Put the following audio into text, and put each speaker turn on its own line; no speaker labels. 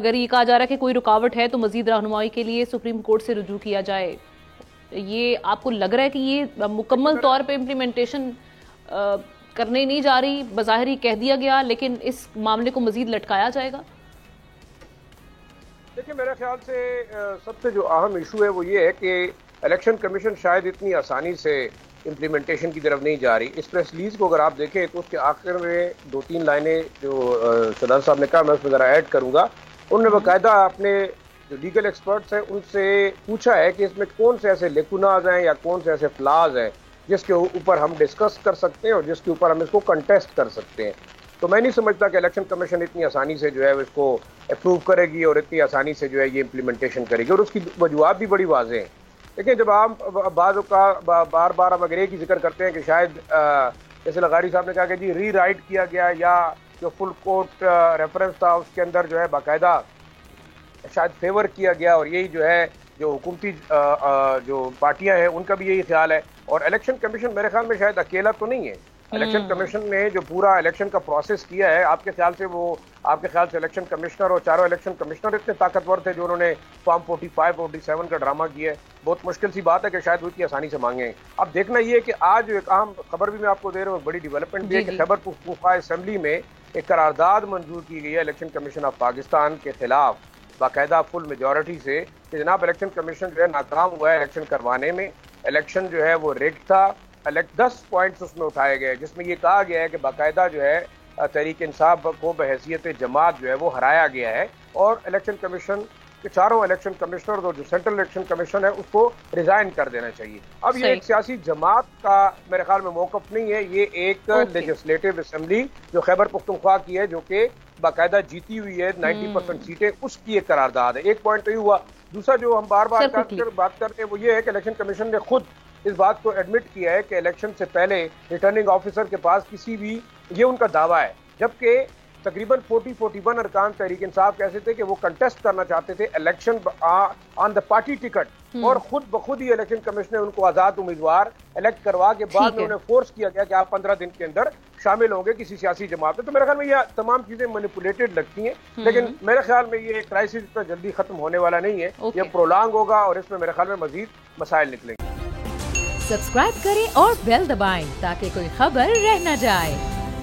اگر یہ کہا جا رہا ہے کہ کوئی رکاوٹ ہے تو مزید رہنمائی کے لیے سپریم کورٹ سے رجوع کیا جائے، یہ آپ کو لگ رہا ہے کہ یہ مکمل طور پہ امپلیمنٹیشن کرنے نہیں جا رہی؟ بظاہر ہی کہہ دیا گیا لیکن اس معاملے کو مزید لٹکایا جائے گا؟
دیکھیں، میرے خیال سے سب سے جو اہم ایشو ہے وہ یہ ہے کہ الیکشن کمیشن شاید اتنی آسانی سے امپلیمنٹیشن کی طرف نہیں جا رہی۔ اس پریس ریلیز کو اگر آپ دیکھیں تو اس کے آخر میں 2-3 لائنیں جو شہزاد صاحب نے کہا، میں اس میں ذرا ایڈ کروں گا۔ انہوں نے باقاعدہ اپنے جو لیگل ایکسپرٹس ہیں ان سے پوچھا ہے کہ اس میں کون سے ایسے لیکوناز ہیں یا کون سے ایسے فلاز ہیں جس کے اوپر ہم ڈسکس کر سکتے ہیں اور جس کے اوپر ہم اس کو کنٹیسٹ کر سکتے ہیں۔ تو میں نہیں سمجھتا کہ الیکشن کمیشن اتنی آسانی سے جو ہے اس کو اپروو کرے گی اور اتنی آسانی سے جو ہے یہ امپلیمنٹیشن کرے گی، اور اس کی وجوہات بھی بڑی واضح ہیں۔ دیکھیں، جب آپ بعض اوقات بار بار ہم اگر ایک ہی ذکر کرتے ہیں کہ شاید جیسے لغاری صاحب نے کہا کہ جی ری رائٹ کیا گیا، یا جو فل کورٹ ریفرنس تھا اس کے اندر جو ہے باقاعدہ شاید فیور کیا گیا، اور یہی جو ہے جو حکومتی جو پارٹیاں ہیں ان کا بھی یہی خیال ہے۔ اور الیکشن کمیشن میرے خیال میں شاید اکیلا تو نہیں ہے۔ الیکشن کمیشن نے جو پورا الیکشن کا پروسیس کیا ہے، آپ کے خیال سے الیکشن کمشنر اور چاروں الیکشن کمشنر اتنے طاقتور تھے جو انہوں نے فارم 45 47 کا ڈرامہ کیا ہے؟ بہت مشکل سی بات ہے کہ شاید وہ اتنی آسانی سے مانگیں۔ اب دیکھنا یہ ہے کہ آج ایک اہم خبر بھی میں آپ کو دے رہا ہوں، بڑی ڈیولپمنٹ بھی ہے کہ خیبر پختونخوا اسمبلی میں ایک قرارداد منظور کی گئی ہے الیکشن کمیشن آف پاکستان کے خلاف، باقاعدہ فل میجورٹی سے، کہ جناب الیکشن کمیشن جو ہے ناکام ہوا ہے الیکشن کروانے میں، الیکشن جو ہے وہ ریگ تھا۔ 10 پوائنٹس اس میں اٹھائے گئے جس میں یہ کہا گیا ہے کہ باقاعدہ جو ہے تحریک انصاف کو بحیثیت جماعت جو ہے وہ ہرایا گیا ہے، اور الیکشن کمیشن کے چاروں الیکشن کمشنر اور جو سینٹرل الیکشن کمیشن ہے اس کو ریزائن کر دینا چاہیے۔ اب یہ ایک سیاسی جماعت کا میرے خیال میں موقف نہیں ہے، یہ ایک لیجسلیٹو اسمبلی جو خیبر پختونخوا کی ہے، جو کہ باقاعدہ جیتی ہوئی ہے 90% سیٹیں، اس کی ایک قرارداد ہے۔ ایک پوائنٹ تو یہ ہوا۔ دوسرا جو ہم بار بار بات کرتے ہیں وہ یہ ہے کہ الیکشن کمیشن نے خود اس بات کو ایڈمٹ کیا ہے کہ الیکشن سے پہلے ریٹرننگ آفیسر کے پاس کسی بھی، یہ ان کا دعویٰ ہے، جبکہ تقریباً 41 ارکان تحریک انصاف کیسے تھے کہ وہ کنٹیسٹ کرنا چاہتے تھے election on the party ticket, اور خود بخود ہی الیکشن کمیشن نے ان کو آزاد امیدوار الیکٹ کروا کے بعد میں انہیں فورس کیا گیا کہ آپ 15 دن کے اندر شامل ہوں گے کسی سیاسی جماعت میں۔ تو میرے خیال میں یہ تمام چیزیں مینیپولیٹڈ لگتی ہیں، لیکن میرے خیال میں یہ کرائسس اتنا جلدی ختم ہونے والا نہیں ہے، یہ پرولانگ ہوگا اور اس میں میرے خیال میں مزید مسائل نکلیں گے۔
سبسکرائب کریں اور بیل دبائیں تاکہ کوئی خبر رہ نہ جائے۔